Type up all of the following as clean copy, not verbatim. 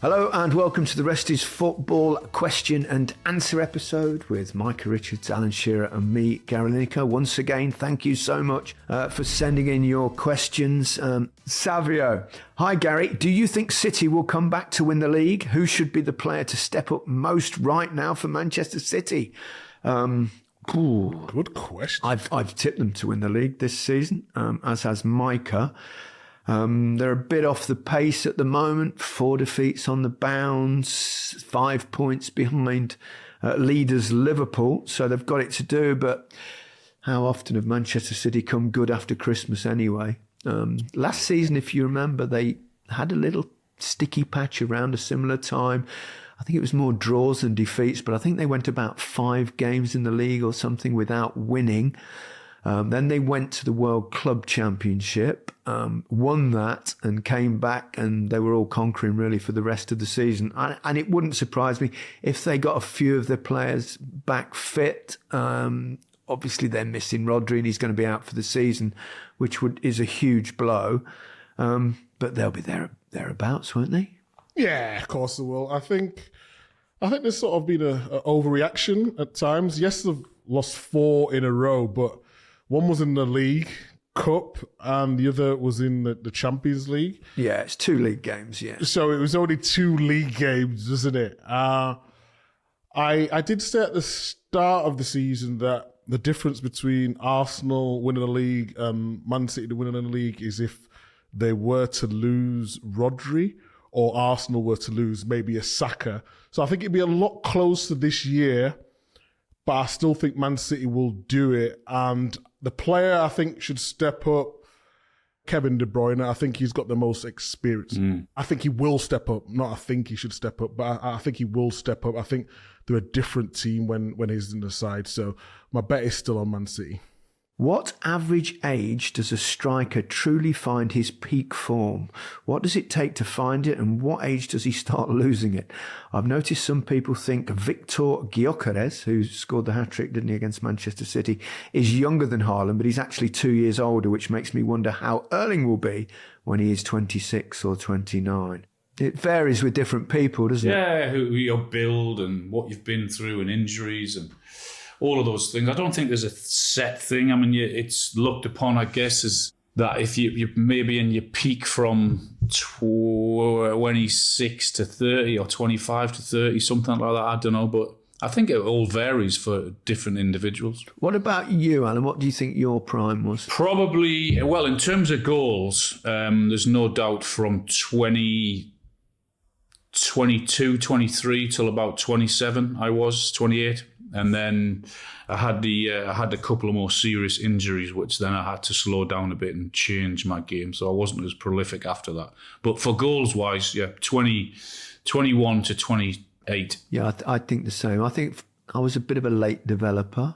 Hello and welcome to the Rest is Football question and answer episode with Micah Richards, Alan Shearer and me, Gary Lineker. Once again, thank you so much for sending in your questions. Savio, hi Gary, do you think City will come back to win the league? Who should be the player to step up most right now for Manchester City? Good question. I've tipped them to win the league this season, as has Micah. They're a bit off the pace at the moment. 4 defeats on the bounce, 5 points behind leaders Liverpool. So they've got it to do. But how often have Manchester City come good after Christmas anyway? Last season, if you remember, they had a little sticky patch around a similar time. I think it was more draws than defeats, but I think they went about 5 games in the league or something without winning. Then they went to the World Club Championship, won that and came back, and they were all conquering really for the rest of the season. And it wouldn't surprise me if they got a few of their players back fit. Obviously they're missing Rodri and he's going to be out for the season, which is a huge blow. But they'll be thereabouts, won't they? Yeah, of course they will. I think there's sort of been an overreaction at times. Yes, they've lost 4 in a row, but one was in the League Cup and the other was in the Champions League. Yeah, it's 2 league games, yeah. So it was only 2 league games, wasn't it? I did say at the start of the season that the difference between Arsenal winning the league and Man City winning the league is if they were to lose Rodri or Arsenal were to lose maybe a Saka. So I think it'd be a lot closer this year, but I still think Man City will do it. And the player I think should step up, Kevin De Bruyne. I think he's got the most experience. I think he will step up. Not I think he should step up, but I think he will step up. I think they're a different team when he's in the side. So my bet is still on Man City. What average age does a striker truly find his peak form? What does it take to find it, and what age does he start losing it? I've noticed some people think Victor Gyökeres, who scored the hat-trick, didn't he, against Manchester City, is younger than Haaland, but he's actually 2 years older, which makes me wonder how Erling will be when he is 26 or 29. It varies with different people, doesn't it? Yeah, who your build and what you've been through and injuries and all of those things. I don't think there's a set thing. I mean, it's looked upon, I guess, as that if you maybe in your peak from 26 to 30 or 25 to 30, something like that. I don't know, but I think it all varies for different individuals. What about you, Alan? What do you think your prime was? Probably, well, in terms of goals, there's no doubt from 22, 23 till about 27, I was 28. And then I had a couple of more serious injuries, which then I had to slow down a bit and change my game. So I wasn't as prolific after that. But for goals wise, yeah, 21 to 28. Yeah, I think the same. I think I was a bit of a late developer.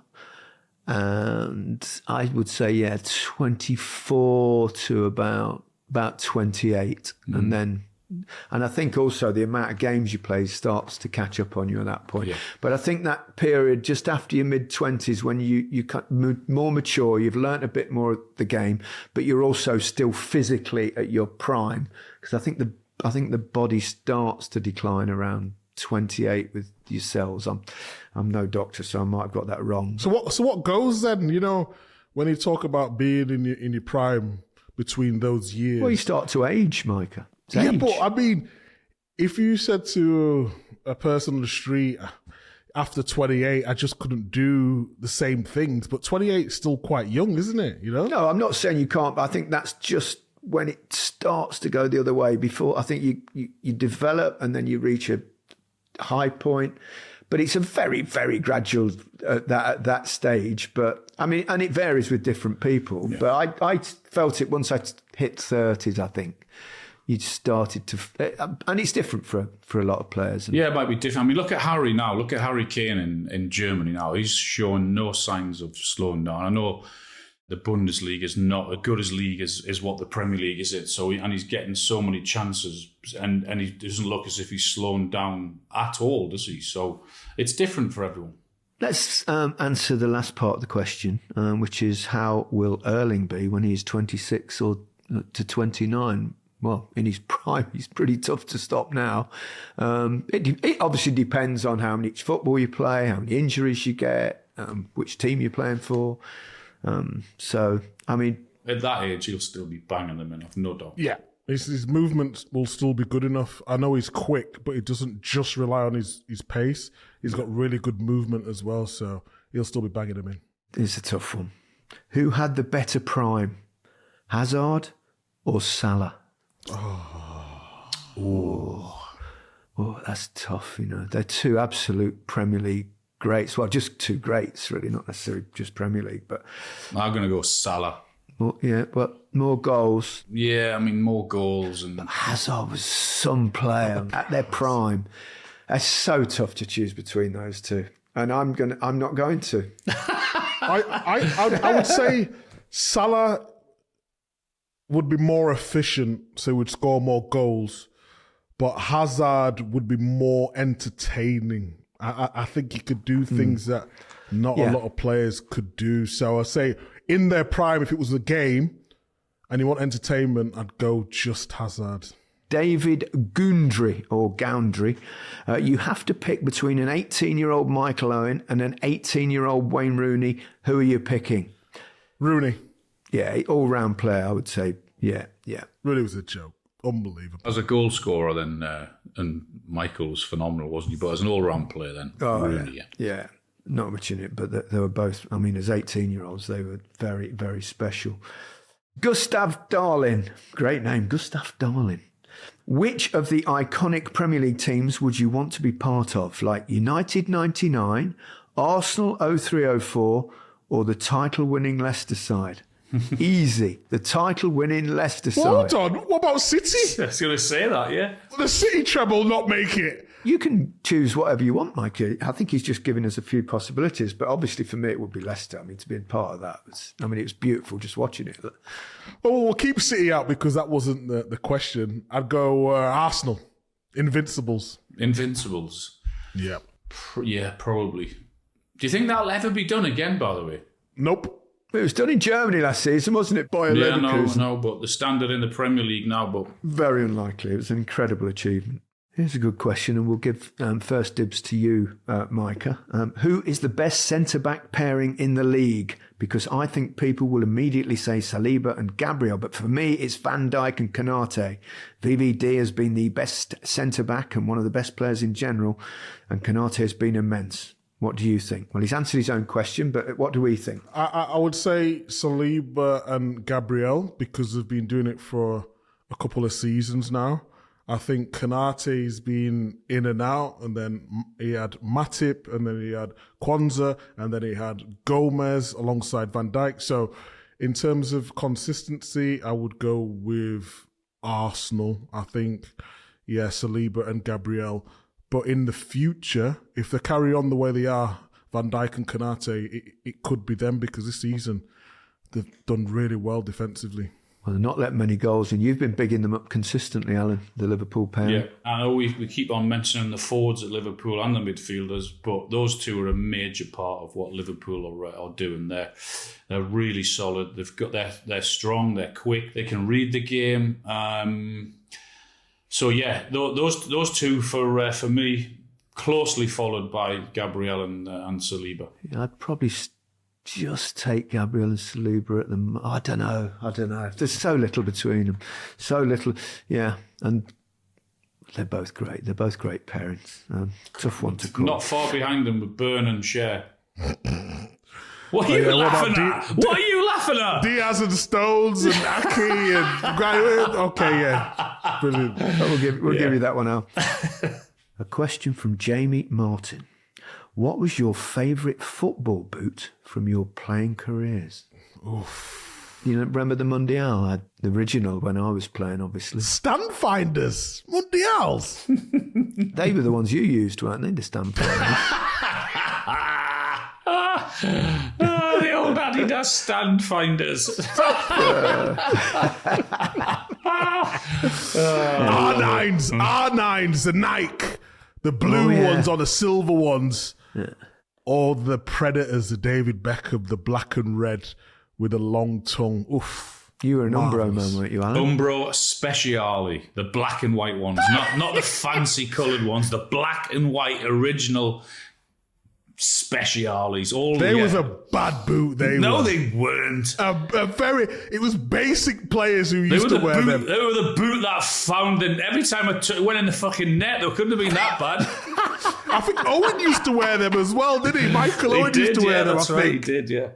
And I would say, 24 to about 28. And I think also the amount of games you play starts to catch up on you at that point. Yeah. But I think that period just after your mid-20s when you more mature, you've learnt a bit more of the game, but you're also still physically at your prime. Because I think the body starts to decline around 28 with your cells. I'm no doctor, so I might have got that wrong. So what goes then? You know, when you talk about being in your prime between those years. Well, you start to age, Micah. Yeah, but I mean, if you said to a person on the street after 28, I just couldn't do the same things, but 28 is still quite young, isn't it? You know? No, I'm not saying you can't, but I think that's just when it starts to go the other way. Before, I think you develop and then you reach a high point, but it's a very, very gradual at that stage. But I mean, and it varies with different people. Yeah. But I felt it once I hit 30s, I think. You started to, and it's different for a lot of players. Yeah, it might be different. I mean, look at Harry now. Look at Harry Kane in Germany now. He's showing no signs of slowing down. I know the Bundesliga is not as good as league as what the Premier League is. And he's getting so many chances, and he doesn't look as if he's slowing down at all, does he? So it's different for everyone. Let's answer the last part of the question, which is how will Erling be when he's 26 or to 29? well, in his prime, he's pretty tough to stop now. It obviously depends on how much football you play, how many injuries you get, which team you're playing for. So, I mean... At that age, he'll still be banging them in, I've no doubt. Yeah. His movement will still be good enough. I know he's quick, but he doesn't just rely on his pace. He's got really good movement as well, so he'll still be banging him in. It's a tough one. Who had the better prime, Hazard or Salah? Oh, that's tough, you know. They're two absolute Premier League greats. Well, just two greats, really, not necessarily just Premier League. But I'm going to go Salah. But more goals. Yeah, I mean, more goals. And Hazard was some player at their prime. It's so tough to choose between those two. And I'm not going to. I would say Salah would be more efficient, so he would score more goals. But Hazard would be more entertaining. I think he could do things that not a lot of players could do. So I say in their prime, if it was a game and you want entertainment, I'd go just Hazard. David Goundry, you have to pick between an 18-year-old Michael Owen and an 18-year-old Wayne Rooney. Who are you picking? Rooney. Yeah, all-round player, I would say. Yeah. Rooney was a joke. Unbelievable. As a goal scorer, then, and Michael was phenomenal, wasn't he? But as an all-round player, then, Rooney, yeah. Not much in it, but they were both, I mean, as 18-year-olds, they were very, very special. Gustav Darling. Great name, Gustav Darling. Which of the iconic Premier League teams would you want to be part of? Like United 99, Arsenal 0304, or the title-winning Leicester side? Easy. The title-winning Leicester side. Hold on. What about City? I was going to say that, yeah. The City treble not make it. You can choose whatever you want, Mike. I think he's just giving us a few possibilities, but obviously for me it would be Leicester. I mean, to be a part of that, it was beautiful just watching it. Oh, we'll keep City out because that wasn't the question. I'd go Arsenal. Invincibles. Yeah. Yeah, probably. Do you think that'll ever be done again, by the way? Nope. It was done in Germany last season, wasn't it? Bayer Leverkusen. No, but the standard in the Premier League now, but... Very unlikely. It was an incredible achievement. Here's a good question, and we'll give first dibs to you, Micah. Who is the best centre-back pairing in the league? Because I think people will immediately say Saliba and Gabriel, but for me, it's Van Dijk and Konaté. VVD has been the best centre-back and one of the best players in general, and Konaté has been immense. What do you think? Well, he's answered his own question, but what do we think? I would say Saliba and Gabriel, because they've been doing it for a couple of seasons now. I think Konaté's been in and out, and then he had Matip, and then he had Kwanzaa, and then he had Gomez alongside Van Dijk. So in terms of consistency, I would go with Arsenal. I think, Saliba and Gabriel. But in the future, if they carry on the way they are, Van Dijk and Konaté, it could be them because this season they've done really well defensively. Well, they're not letting many goals, and you've been bigging them up consistently, Alan, the Liverpool pair. Yeah, I know we keep on mentioning the forwards at Liverpool and the midfielders, but those two are a major part of what Liverpool are doing. They're really solid. They're strong. They're quick. They can read the game. So yeah, those two for me, closely followed by Gabriel and Saliba. Yeah, I'd probably just take Gabriel and Saliba at them. I don't know. There's so little between them. So little. Yeah. And they're both great. They're both great parents. Tough one to call. Not far behind them with Burn and Cher. What are you laughing at? What are you laughing at? Diaz and Stones and Aki and... Okay, yeah. Brilliant. We'll give you that one out. A question from Jamie Martin. What was your favourite football boot from your playing careers? Oof. You remember the Mundial? The original when I was playing, obviously. Stand finders. Mundials. They were the ones you used, weren't they? The stand finders. The old Adidas stand finders. R9s, the Nike. The blue ones or the silver ones. Yeah. Or the Predators, the David Beckham, the black and red with a long tongue. Oof. You were an Umbro Marvellous. man, weren't you, Alan? Umbro Speciale, the black and white ones, not the fancy coloured ones, the black and white original Speciales. Was a bad boot. No, they weren't. It was basic players who used to wear them. They were the boot that I found, and every time I went in the fucking net, they couldn't have been that bad. I think Owen used to wear them as well, didn't he? Michael Owen used to wear them. That's right, he did. Yeah.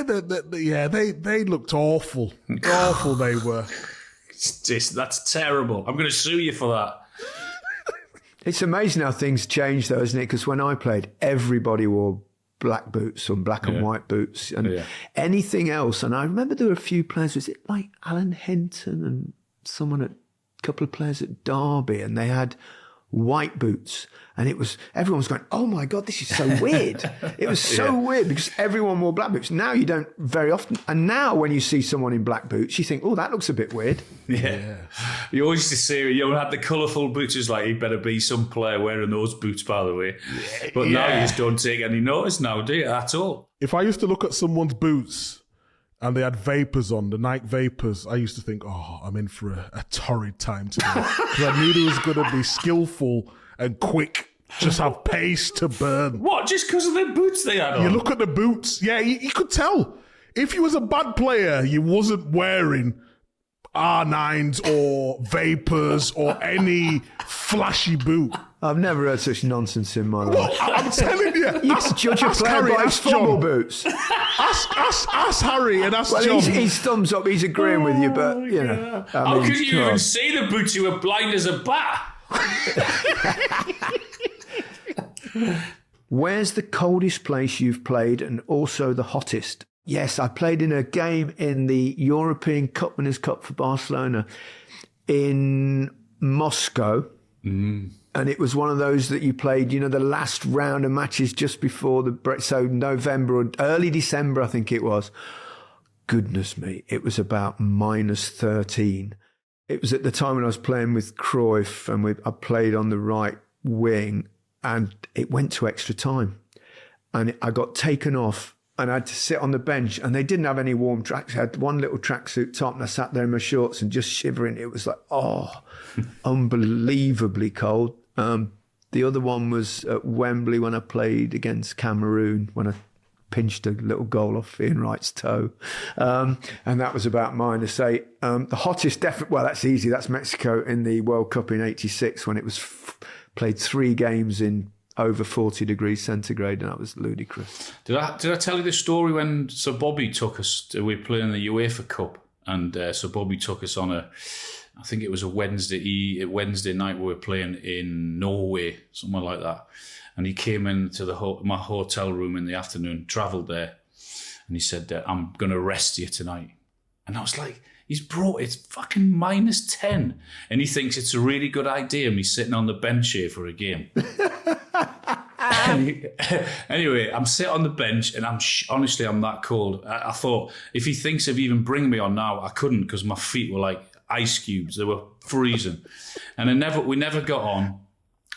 They looked awful. Awful they were. That's terrible. I'm going to sue you for that. It's amazing how things change, though, isn't it? Because when I played, everybody wore black boots or black and white boots and anything else. And I remember there were a few players, was it like Alan Hinton and a couple of players at Derby, and they had white boots, and everyone was going, oh my God, this is so weird. It was so weird because everyone wore black boots. Now you don't very often. And now when you see someone in black boots, you think, oh, that looks a bit weird. Yeah. You always used to see, you had the colourful boots. It's like, he better be some player wearing those boots, by the way. But now you just don't take any notice now, do you, at all? If I used to look at someone's boots and they had Vapors on, the Nike Vapors, I used to think, oh, I'm in for a torrid time today. Because I knew they was going to be skillful and quick, just have pace to burn. What, just because of the boots they had on? You look at the boots, you could tell. If you was a bad player, you wasn't wearing R9s or Vapors or any flashy boot. I've never heard such nonsense in my life. Well, I'm telling you. You can judge a player Harry, by his ask football John. boots. Ask Harry and ask Well, John. he's thumbs up. He's agreeing with you, but, you know. How could you even see the boots? You were blind as a bat. Where's the coldest place you've played and also the hottest? Yes, I played in a game in the European Cup Winners' Cup for Barcelona in Moscow. And it was one of those that you played, the last round of matches just before the break. So November or early December, I think it was. Goodness me, it was about -13. It was at the time when I was playing with Cruyff and I played on the right wing, and it went to extra time. And I got taken off and I had to sit on the bench, and they didn't have any warm tracks. I had one little tracksuit top, and I sat there in my shorts and just shivering. It was like, unbelievably cold. The other one was at Wembley when I played against Cameroon, when I pinched a little goal off Ian Wright's toe. And that was about -8. The hottest, that's easy. That's Mexico in the World Cup in '86 when it was played 3 games in over 40 degrees centigrade, and that was ludicrous. Did I tell you the story when Sir Bobby took us, we were playing the UEFA Cup, and Sir Bobby took us on I think it was a Wednesday night we were playing in Norway, somewhere like that. And he came into my hotel room in the afternoon, travelled there, and he said, I'm going to rest you tonight. And I was like, it's fucking -10. And he thinks it's a really good idea, me sitting on the bench here for a game. Anyway, I'm sitting on the bench, and honestly, I'm that cold. I thought, if he thinks of even bringing me on now, I couldn't, because my feet were like ice cubes. They were freezing. And we never got on.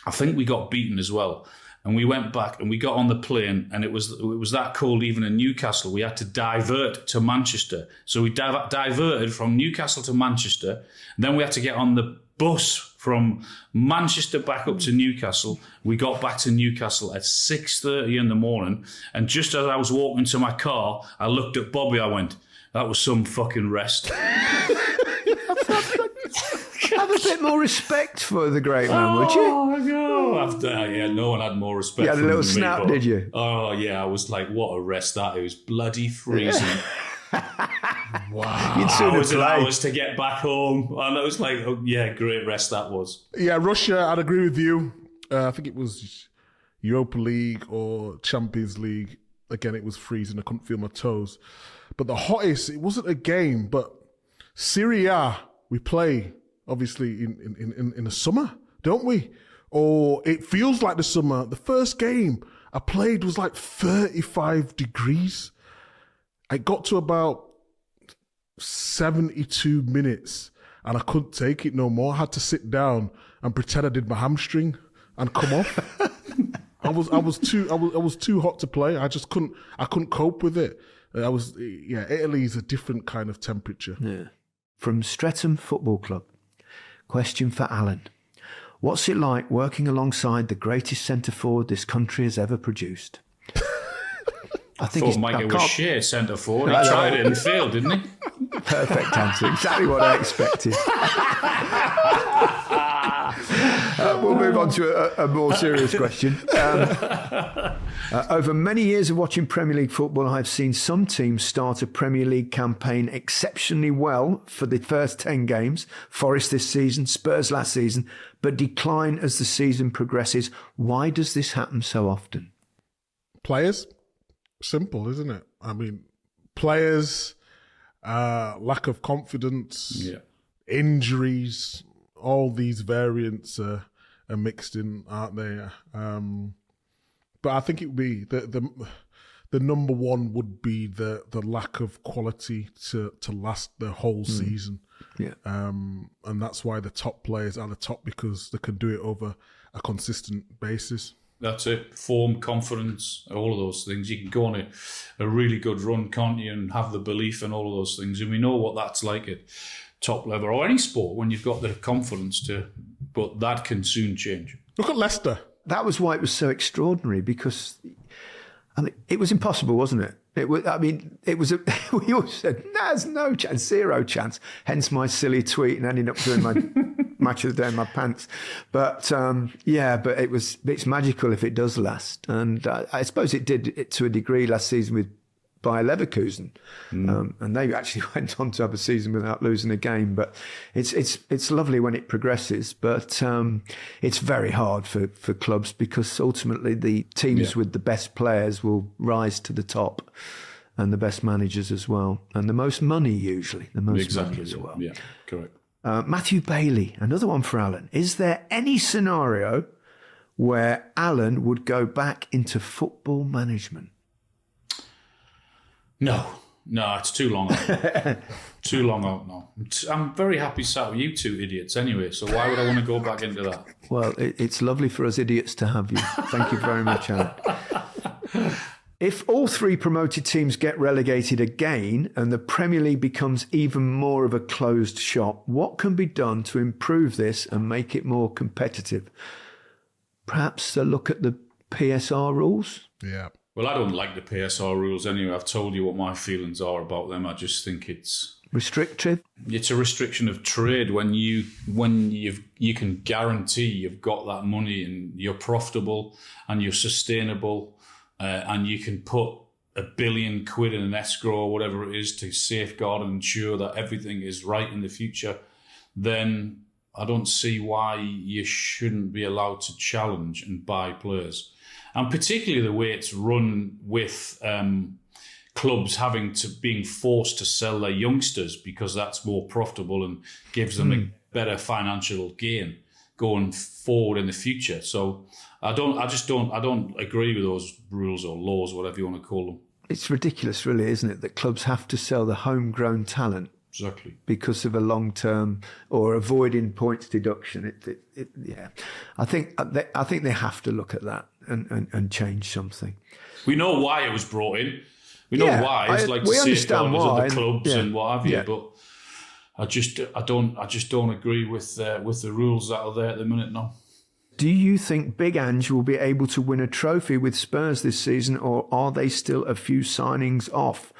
I think we got beaten as well. And we went back and we got on the plane, and it was that cold even in Newcastle. We had to divert to Manchester. So we diverted from Newcastle to Manchester. And then we had to get on the bus from Manchester back up to Newcastle. We got back to Newcastle at 6:30 in the morning. And just as I was walking to my car, I looked at Bobby. I went, that was some fucking rest. Have a bit more respect for the great man, would you? Oh, no. No one had more respect You had for a little me, snap, did you? Oh, yeah. I was like, what a rest that. It was bloody freezing. Wow. You'd sooner Hours and play. hours to get back home. And I was like, oh, yeah, great rest that was. Yeah, Russia, I'd agree with you. I think it was Europa League or Champions League. Again, it was freezing. I couldn't feel my toes. But the hottest, it wasn't a game, but Serie A, we play, obviously, in the summer, don't we? Or it feels like the summer. The first game I played was like 35 degrees. I got to about 72 minutes and I couldn't take it no more. I had to sit down and pretend I did my hamstring and come off. I was too hot to play. I couldn't cope with it. Italy's a different kind of temperature. Yeah. From Streatham Football Club. Question for Alan. What's it like working alongside the greatest centre forward this country has ever produced? I thought Micah was shit centre forward. He tried it and failed, didn't he? Perfect answer. Exactly what I expected. We'll move on to a more serious question. Over many years of watching Premier League football, I've seen some teams start a Premier League campaign exceptionally well for the first 10 games, Forest this season, Spurs last season, but decline as the season progresses. Why does this happen so often? Players? Simple, isn't it? I mean, players, lack of confidence, injuries, all these variants are mixed in, aren't they? But I think it would be the number one would be the lack of quality to last the whole season. Yeah. And that's why the top players are the top, because they can do it over a consistent basis. That's it. Form, confidence, all of those things. You can go on a really good run, can't you, and have the belief and all of those things. And we know what that's like at top level or any sport when you've got the confidence to. But that can soon change. Look at Leicester. That was why it was so extraordinary, because it was impossible, wasn't it? It was. We all said, there's no chance, zero chance. Hence my silly tweet and ending up doing my match of the day in my pants. But but it's magical if it does last. And I suppose it did to a degree last season with Bayer Leverkusen, and they actually went on to have a season without losing a game. But it's lovely when it progresses, but it's very hard for clubs, because ultimately the teams with the best players will rise to the top, and the best managers as well, and the most money usually, money as well. Yeah, correct. Matthew Bailey, another one for Alan. Is there any scenario where Alan would go back into football management? No, it's too long out. Too long out now. I'm very happy sat with you two idiots anyway, so why would I want to go back into that? Well, it's lovely for us idiots to have you. Thank you very much, Alan. If all three promoted teams get relegated again and the Premier League becomes even more of a closed shop, what can be done to improve this and make it more competitive? Perhaps a look at the PSR rules? Yeah. Well, I don't like the PSR rules anyway. I've told you what my feelings are about them. I just think it's restrictive. It's a restriction of trade when you can guarantee you've got that money and you're profitable and you're sustainable, and you can put £1 billion in an escrow or whatever it is to safeguard and ensure that everything is right in the future. Then I don't see why you shouldn't be allowed to challenge and buy players. And particularly the way it's run with clubs being forced to sell their youngsters because that's more profitable and gives them a better financial gain going forward in the future. So I don't agree with those rules or laws, whatever you want to call them. It's ridiculous, really, isn't it, that clubs have to sell the homegrown talent exactly because of a long-term or avoiding points deduction. I think they have to look at that and change something. We know why it was brought in. We know why. It's like to safeguard the clubs and what have you. But I just don't agree with the rules that are there at the minute now. Do you think Big Ange will be able to win a trophy with Spurs this season, or are they still a few signings off?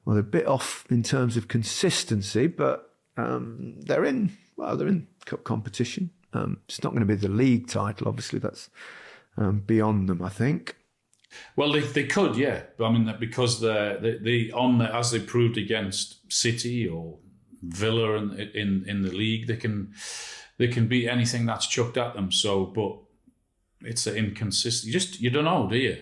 Well, they're a bit off in terms of consistency, but they're in cup competition. It's not going to be the league title, obviously. That's beyond them, I think. Well, they could, yeah. But I mean, because they as they proved against City or Villa in the league, they can beat anything that's chucked at them. So, but it's an inconsistent. You don't know, do you?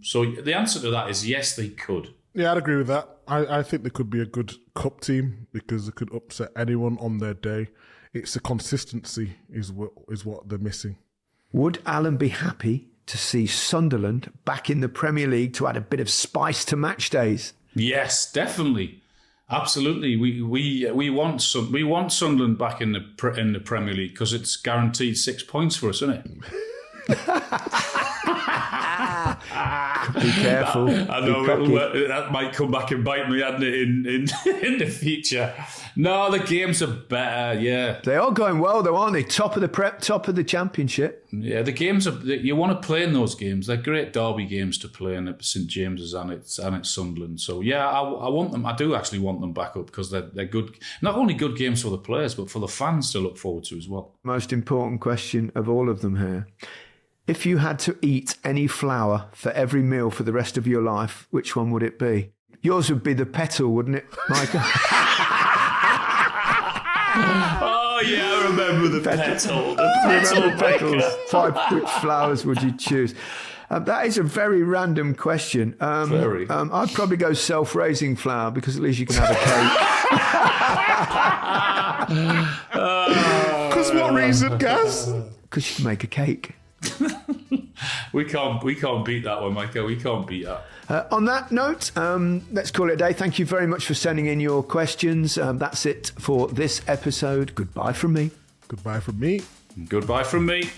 So the answer to that is yes, they could. Yeah, I'd agree with that. I think they could be a good cup team because they could upset anyone on their day. It's the consistency is what they're missing. Would Alan be happy to see Sunderland back in the Premier League to add a bit of spice to match days? Yes, definitely, absolutely. We want Sunderland back in the Premier League because it's guaranteed 6 points for us, isn't it? Be careful. I know that might come back and bite me, hadn't it, in the future. No, the games are better, yeah. They are going well, though, aren't they? Top of the prep, top of the championship. Yeah, the games are. You want to play in those games. They're great derby games to play in at St James's and it's Sunderland. So yeah, I want them. I do actually want them back up because they're good. Not only good games for the players, but for the fans to look forward to as well. Most important question of all of them here. If you had to eat any flour for every meal for the rest of your life, which one would it be? Yours would be the petal, wouldn't it, Micah? Oh, yeah, I remember the petal. The petals. Which flowers would you choose? That is a very random question. I'd probably go self-raising flour because at least you can have a cake. Because what reason, Gaz? Because you can make a cake. We can't beat that one, Micah. We can't beat that. On that note, let's call it a day. Thank you very much for sending in your questions. That's it for this episode. Goodbye from me. Goodbye from me. Goodbye from me.